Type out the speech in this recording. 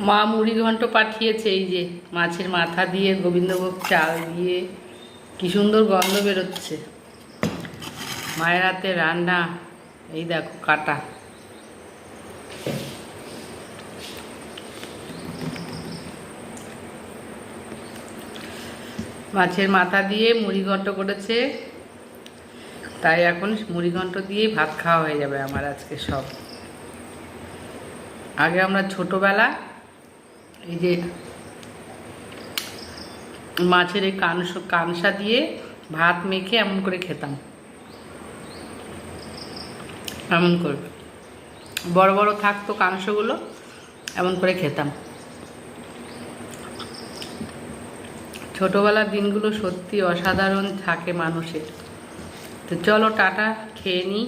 মা মুড়ি ঘন্ট পাঠিয়েছে, এই যে মাছের মাথা দিয়ে গোবিন্দভোগ চাল দিয়ে কি সুন্দর গন্ধ বেরোচ্ছে। মায়ের হাতে রান্না, এই দেখো কাটা। মাছের মাথা দিয়ে মুড়ি ঘন্ট করেছে, তাই এখন মুড়ি ঘন্ট দিয়েই ভাত খাওয়া হয়ে যাবে আমার আজকে সব। আগে আমরা ছোটবেলা এই যে মাছের এই কানসা দিয়ে ভাত মেখে এমন করে খেতাম, এমন করে বড় বড় থাকতো কানসাগুলো, এমন করে খেতাম। ছোটবেলার দিনগুলো সত্যি অসাধারণ থাকে মানুষের। তো চলো টাটা, খেয়ে নিই।